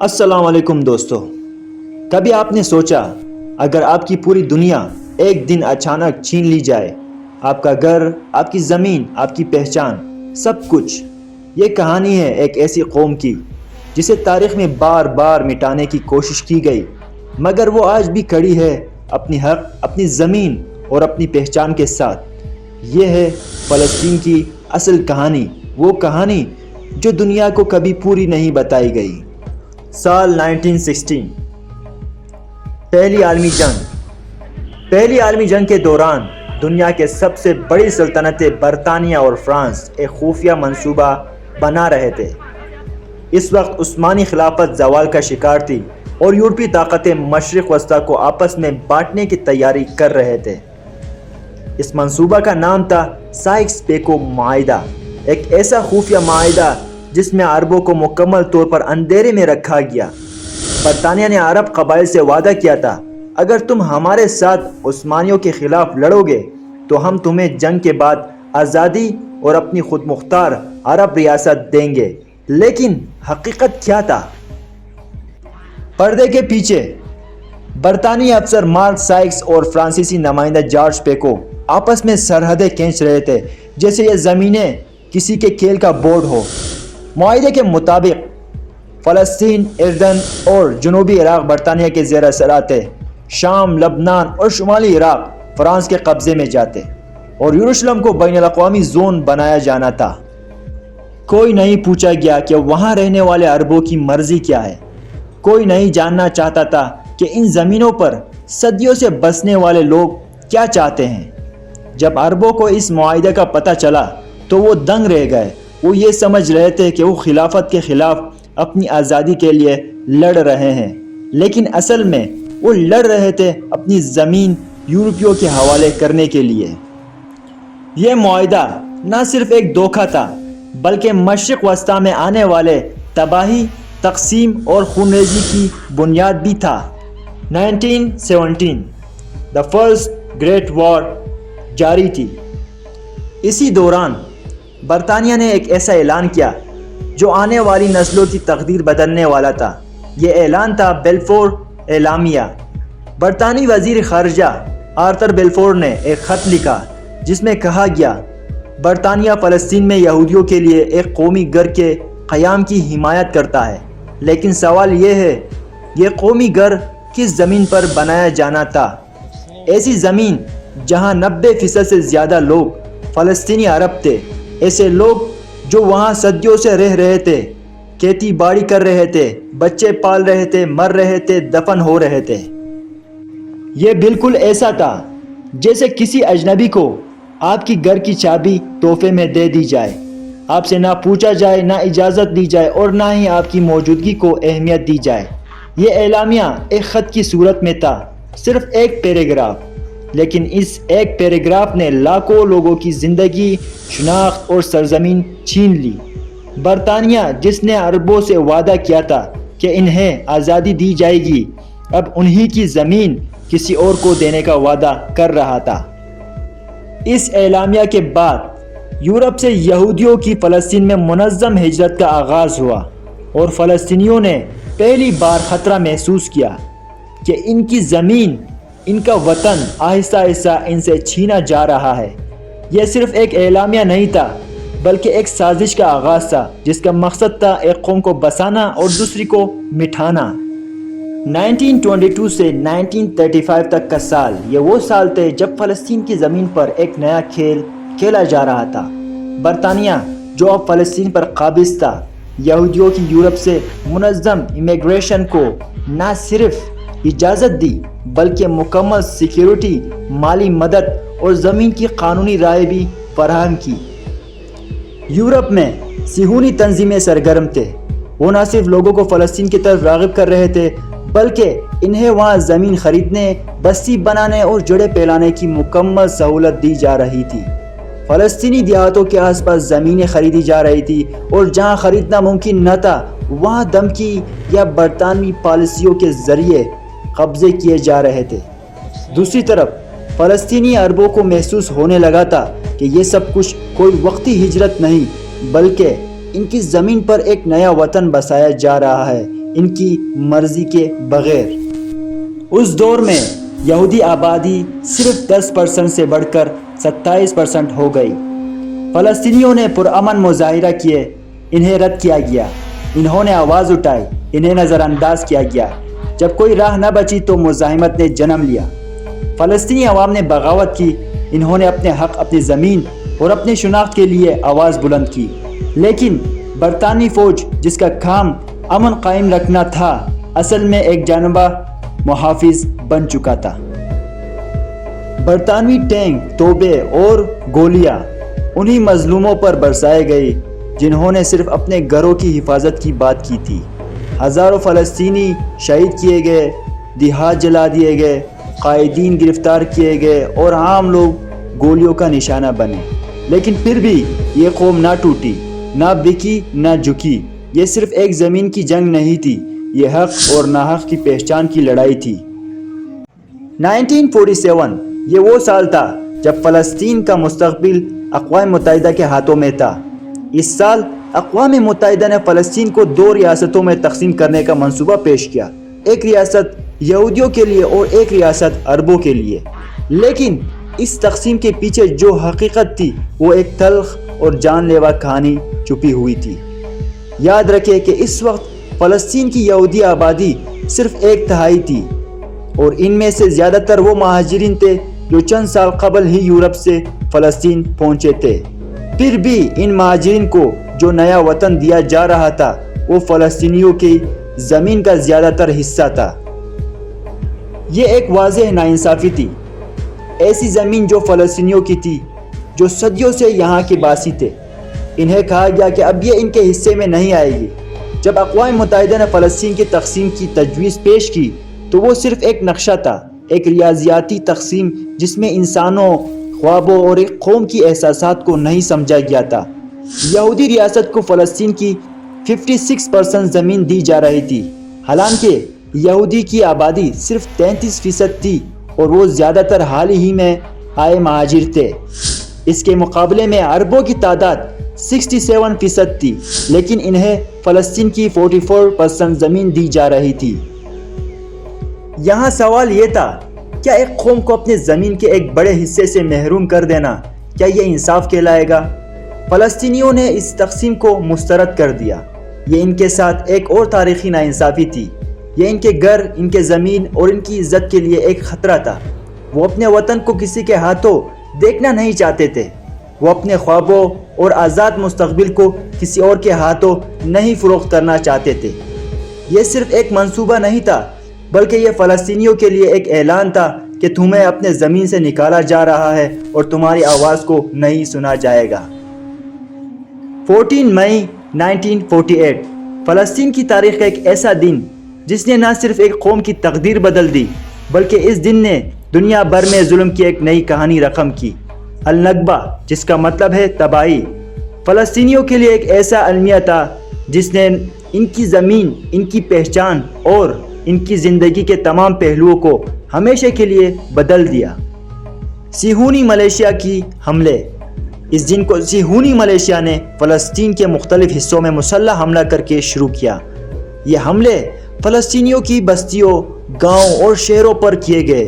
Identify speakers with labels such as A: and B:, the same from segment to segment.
A: السلام علیکم دوستو، کبھی آپ نے سوچا اگر آپ کی پوری دنیا ایک دن اچانک چھین لی جائے، آپ کا گھر، آپ کی زمین، آپ کی پہچان، سب کچھ؟ یہ کہانی ہے ایک ایسی قوم کی جسے تاریخ میں بار بار مٹانے کی کوشش کی گئی، مگر وہ آج بھی کھڑی ہے اپنی حق، اپنی زمین اور اپنی پہچان کے ساتھ۔ یہ ہے فلسطین کی اصل کہانی، وہ کہانی جو دنیا کو کبھی پوری نہیں بتائی گئی۔ سال 1916، پہلی عالمی جنگ کے دوران دنیا کے سب سے بڑی سلطنتیں برطانیہ اور فرانس ایک خفیہ منصوبہ بنا رہے تھے۔ اس وقت عثمانی خلافت زوال کا شکار تھی اور یورپی طاقتیں مشرق وسطیٰ کو آپس میں بانٹنے کی تیاری کر رہے تھے۔ اس منصوبہ کا نام تھا سائکس پیکو معاہدہ، ایک ایسا خفیہ معاہدہ جس میں عربوں کو مکمل طور پر اندھیرے میں رکھا گیا۔ برطانیہ نے عرب قبائل سے وعدہ کیا تھا، اگر تم ہمارے ساتھ عثمانیوں کے خلاف لڑو گے تو ہم تمہیں جنگ کے بعد آزادی اور اپنی خود مختار عرب ریاست دیں گے۔ لیکن حقیقت کیا تھا؟ پردے کے پیچھے برطانوی افسر مارک سائکس اور فرانسیسی نمائندہ جارج پیکو آپس میں سرحدیں کھینچ رہے تھے، جیسے یہ زمینیں کسی کے کھیل کا بورڈ ہو۔ معاہدے کے مطابق فلسطین، اردن اور جنوبی عراق برطانیہ کے زیر اثر تھے، شام، لبنان اور شمالی عراق فرانس کے قبضے میں جاتے اور یروشلم کو بین الاقوامی زون بنایا جانا تھا۔ کوئی نہیں پوچھا گیا کہ وہاں رہنے والے عربوں کی مرضی کیا ہے، کوئی نہیں جاننا چاہتا تھا کہ ان زمینوں پر صدیوں سے بسنے والے لوگ کیا چاہتے ہیں۔ جب عربوں کو اس معاہدے کا پتہ چلا تو وہ دنگ رہ گئے۔ وہ یہ سمجھ رہے تھے کہ وہ خلافت کے خلاف اپنی آزادی کے لیے لڑ رہے ہیں، لیکن اصل میں وہ لڑ رہے تھے اپنی زمین یورپیوں کے حوالے کرنے کے لیے۔ یہ معاہدہ نہ صرف ایک دھوکہ تھا بلکہ مشرق وسطیٰ میں آنے والے تباہی، تقسیم اور خونریزی کی بنیاد بھی تھا۔ 1917 دی فرسٹ گریٹ وار جاری تھی۔ اسی دوران برطانیہ نے ایک ایسا اعلان کیا جو آنے والی نسلوں کی تقدیر بدلنے والا تھا۔ یہ اعلان تھا بیلفور اعلامیہ۔ برطانوی وزیر خارجہ آرتھر بیلفور نے ایک خط لکھا جس میں کہا گیا، برطانیہ فلسطین میں یہودیوں کے لیے ایک قومی گھر کے قیام کی حمایت کرتا ہے، لیکن سوال یہ ہے یہ قومی گھر کس زمین پر بنایا جانا تھا؟ ایسی زمین جہاں 90% سے زیادہ لوگ فلسطینی عرب تھے، ایسے لوگ جو وہاں صدیوں سے رہ رہے تھے، کھیتی باڑی کر رہے تھے، بچے پال رہے تھے، مر رہے تھے، دفن ہو رہے تھے۔ یہ بالکل ایسا تھا جیسے کسی اجنبی کو آپ کی گھر کی چابی تحفے میں دے دی جائے، آپ سے نہ پوچھا جائے، نہ اجازت دی جائے اور نہ ہی آپ کی موجودگی کو اہمیت دی جائے۔ یہ اعلامیہ ایک خط کی صورت میں تھا، صرف ایک پیراگراف، لیکن اس ایک پیراگراف نے لاکھوں لوگوں کی زندگی، شناخت اور سرزمین چھین لی۔ برطانیہ جس نے عربوں سے وعدہ کیا تھا کہ انہیں آزادی دی جائے گی، اب انہی کی زمین کسی اور کو دینے کا وعدہ کر رہا تھا۔ اس اعلامیہ کے بعد یورپ سے یہودیوں کی فلسطین میں منظم ہجرت کا آغاز ہوا اور فلسطینیوں نے پہلی بار خطرہ محسوس کیا کہ ان کی زمین، ان کا وطن آہستہ آہستہ ان سے چھینا جا رہا ہے۔ یہ صرف ایک اعلامیہ نہیں تھا بلکہ ایک سازش کا آغاز تھا جس کا مقصد تھا ایک قوم کو بسانا اور دوسری کو مٹھانا۔ 1922 سے 1935 تک کا سال، یہ وہ سال تھے جب فلسطین کی زمین پر ایک نیا کھیل کھیلا جا رہا تھا۔ برطانیہ جو اب فلسطین پر قابض تھا، یہودیوں کی یورپ سے منظم امیگریشن کو نہ صرف اجازت دی بلکہ مکمل سیکیورٹی، مالی مدد اور زمین کی قانونی رائے بھی فراہم کی۔ یورپ میں صہیونی تنظیمیں سرگرم تھے۔ وہ نہ صرف لوگوں کو فلسطین کی طرف راغب کر رہے تھے بلکہ انہیں وہاں زمین خریدنے، بستی بنانے اور جڑیں پھیلانے کی مکمل سہولت دی جا رہی تھی۔ فلسطینی دیہاتوں کے آس پاس زمینیں خریدی جا رہی تھی اور جہاں خریدنا ممکن نہ تھا وہاں دھمکی یا برطانوی پالیسیوں کے ذریعے قبضے کیے جا رہے تھے۔ دوسری طرف فلسطینی عربوں کو محسوس ہونے لگا تھا کہ یہ سب کچھ کوئی وقتی ہجرت نہیں بلکہ ان کی زمین پر ایک نیا وطن بسایا جا رہا ہے، ان کی مرضی کے بغیر۔ اس دور میں یہودی آبادی صرف 10% سے بڑھ کر 27% ہو گئی۔ فلسطینیوں نے پرامن مظاہرہ کیے، انہیں رد کیا گیا۔ انہوں نے آواز اٹھائی، انہیں نظر انداز کیا گیا۔ جب کوئی راہ نہ بچی تو مزاحمت نے جنم لیا۔ فلسطینی عوام نے بغاوت کی، انہوں نے اپنے حق، اپنی زمین اور اپنی شناخت کے لیے آواز بلند کی۔ لیکن برطانوی فوج جس کا کام امن قائم رکھنا تھا، اصل میں ایک جانبہ محافظ بن چکا تھا۔ برطانوی ٹینک، توپیں اور گولیاں انہی مظلوموں پر برسائے گئی جنہوں نے صرف اپنے گھروں کی حفاظت کی بات کی تھی۔ ہزاروں فلسطینی شہید کیے گئے، دیہات جلا دیے گئے، قائدین گرفتار کیے گئے اور عام لوگ گولیوں کا نشانہ بنے۔ لیکن پھر بھی یہ قوم نہ ٹوٹی، نہ بکی، نہ جھکی۔ یہ صرف ایک زمین کی جنگ نہیں تھی، یہ حق اور ناحق کی پہچان کی لڑائی تھی۔ 1947 یہ وہ سال تھا جب فلسطین کا مستقبل اقوام متحدہ کے ہاتھوں میں تھا۔ اس سال اقوام متحدہ نے فلسطین کو 2 ریاستوں میں تقسیم کرنے کا منصوبہ پیش کیا، ایک ریاست یہودیوں کے لیے اور ایک ریاست عربوں کے لیے۔ لیکن اس تقسیم کے پیچھے جو حقیقت تھی وہ ایک تلخ اور جان لیوا کہانی چھپی ہوئی تھی۔ یاد رکھیں کہ اس وقت فلسطین کی یہودی آبادی صرف 1/3 تھی، اور ان میں سے زیادہ تر وہ مہاجرین تھے جو چند سال قبل ہی یورپ سے فلسطین پہنچے تھے۔ پھر بھی ان مہاجرین کو جو نیا وطن دیا جا رہا تھا وہ فلسطینیوں کی زمین کا زیادہ تر حصہ تھا۔ یہ ایک واضح ناانصافی تھی۔ ایسی زمین جو فلسطینیوں کی تھی، جو صدیوں سے یہاں کے باسی تھے، انہیں کہا گیا کہ اب یہ ان کے حصے میں نہیں آئے گی۔ جب اقوام متحدہ نے فلسطین کی تقسیم کی تجویز پیش کی تو وہ صرف ایک نقشہ تھا، ایک ریاضیاتی تقسیم جس میں انسانوں، خوابوں اور ایک قوم کی احساسات کو نہیں سمجھا گیا تھا۔ یہودی ریاست کو فلسطین کی 56% زمین دی جا رہی تھی، حالانکہ یہودی کی آبادی صرف 33% تھی اور وہ زیادہ تر حال ہی میں آئے مہاجر تھے۔ اس کے مقابلے میں عربوں کی تعداد 67% تھی، لیکن انہیں فلسطین کی 44% زمین دی جا رہی تھی۔ یہاں سوال یہ تھا، کیا ایک قوم کو اپنے زمین کے ایک بڑے حصے سے محروم کر دینا، کیا یہ انصاف کہلائے گا؟ فلسطینیوں نے اس تقسیم کو مسترد کر دیا۔ یہ ان کے ساتھ ایک اور تاریخی ناانصافی تھی۔ یہ ان کے گھر، ان کے زمین اور ان کی عزت کے لیے ایک خطرہ تھا۔ وہ اپنے وطن کو کسی کے ہاتھوں دیکھنا نہیں چاہتے تھے۔ وہ اپنے خوابوں اور آزاد مستقبل کو کسی اور کے ہاتھوں نہیں فروخت کرنا چاہتے تھے۔ یہ صرف ایک منصوبہ نہیں تھا، بلکہ یہ فلسطینیوں کے لیے ایک اعلان تھا کہ تمہیں اپنے زمین سے نکالا جا رہا ہے اور تمہاری آواز کو نہیں سنا جائے گا۔ 14 مئی 1948 فلسطین کی تاریخ کا ایک ایسا دن جس نے نہ صرف ایک قوم کی تقدیر بدل دی، بلکہ اس دن نے دنیا بھر میں ظلم کی ایک نئی کہانی رقم کی۔ النکبہ، جس کا مطلب ہے تباہی، فلسطینیوں کے لیے ایک ایسا المیہ تھا جس نے ان کی زمین، ان کی پہچان اور ان کی زندگی کے تمام پہلوؤں کو ہمیشہ کے لیے بدل دیا۔ صہیونی ملیشیا کی حملے۔ اس دن کو صہیونی ملیشیا نے فلسطین کے مختلف حصوں میں مسلح حملہ کر کے شروع کیا۔ یہ حملے فلسطینیوں کی بستیوں، گاؤں اور شہروں پر کیے گئے۔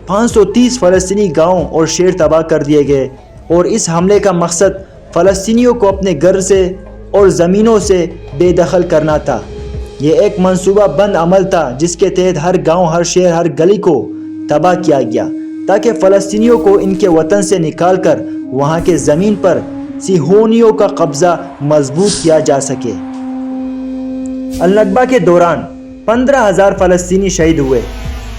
A: 530 فلسطینی گاؤں اور شہر تباہ کر دیے گئے، اور اس حملے کا مقصد فلسطینیوں کو اپنے گھر سے اور زمینوں سے بے دخل کرنا تھا۔ یہ ایک منصوبہ بند عمل تھا جس کے تحت ہر گاؤں، ہر شہر، ہر گلی کو تباہ کیا گیا تاکہ فلسطینیوں کو ان کے وطن سے نکال کر وہاں کے زمین پر صہیونیوں کا قبضہ مضبوط کیا جا سکے۔ النکبہ کے دوران 15,000 فلسطینی شہید ہوئے،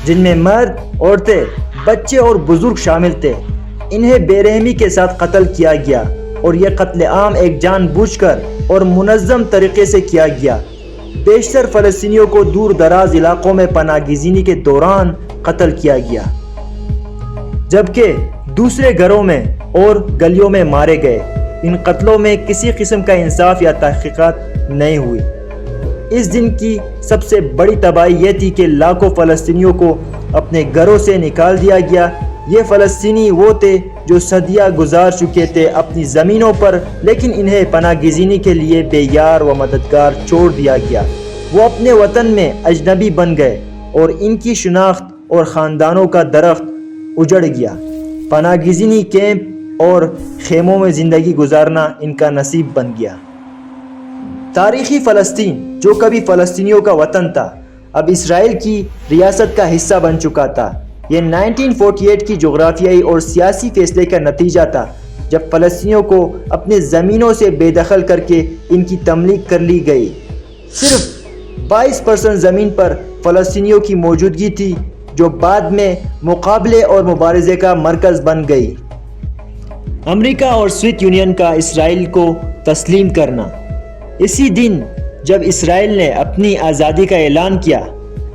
A: جن میں مرد، عورتیں، بچے اور بزرگ شامل تھے۔ انہیں بے رحمی کے ساتھ قتل کیا گیا، اور یہ قتل عام ایک جان بوجھ کر اور منظم طریقے سے کیا گیا۔ بیشتر فلسطینیوں کو دور دراز علاقوں میں پناہ گزینی کے دوران قتل کیا گیا، جبکہ دوسرے گھروں میں اور گلیوں میں مارے گئے۔ ان قتلوں میں کسی قسم کا انصاف یا تحقیقات نہیں ہوئی۔ اس دن کی سب سے بڑی تباہی یہ تھی کہ لاکھوں فلسطینیوں کو اپنے گھروں سے نکال دیا گیا۔ یہ فلسطینی وہ تھے جو صدیاں گزار چکے تھے اپنی زمینوں پر، لیکن انہیں پناہ گزینی کے لیے بے یار و مددگار چھوڑ دیا گیا۔ وہ اپنے وطن میں اجنبی بن گئے اور ان کی شناخت اور خاندانوں کا درخت اجڑ گیا۔ پناہ گزینی کیمپ اور خیموں میں زندگی گزارنا ان کا نصیب بن گیا۔ تاریخی فلسطین جو کبھی فلسطینیوں کا وطن تھا اب اسرائیل کی ریاست کا حصہ بن چکا تھا۔ یہ 1948 کی جغرافیائی اور سیاسی فیصلے کا نتیجہ تھا جب فلسطینیوں کو اپنے زمینوں سے بے دخل کر کے ان کی تملیک کر لی گئی۔ صرف 22% زمین پر فلسطینیوں کی موجودگی تھی جو بعد میں مقابلے اور مبارزے کا مرکز بن گئی۔ امریکہ اور سوویت یونین کا اسرائیل کو تسلیم کرنا۔ اسی دن جب اسرائیل نے اپنی آزادی کا اعلان کیا،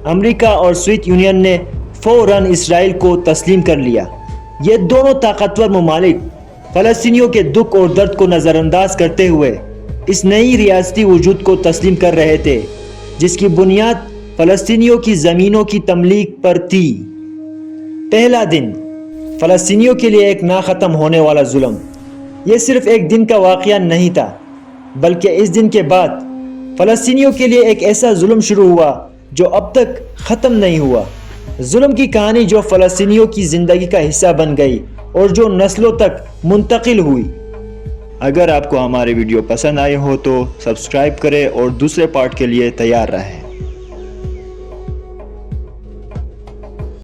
A: امریکہ اور سوویت یونین نے فوراً اسرائیل کو تسلیم کر لیا۔ یہ دونوں طاقتور ممالک فلسطینیوں کے دکھ اور درد کو نظر انداز کرتے ہوئے اس نئی ریاستی وجود کو تسلیم کر رہے تھے جس کی بنیاد فلسطینیوں کی زمینوں کی تملیک پر تھی۔ پہلا دن فلسطینیوں کے لیے ایک نہ ختم ہونے والا ظلم۔ یہ صرف ایک دن کا واقعہ نہیں تھا بلکہ اس دن کے بعد فلسطینیوں کے لیے ایک ایسا ظلم شروع ہوا جو اب تک ختم نہیں ہوا۔ ظلم کی کہانی جو فلسطینیوں کی زندگی کا حصہ بن گئی اور جو نسلوں تک منتقل ہوئی۔ اگر آپ کو ہمارے ویڈیو پسند آئے ہو تو سبسکرائب کریں اور دوسرے پارٹ کے لیے تیار رہیں۔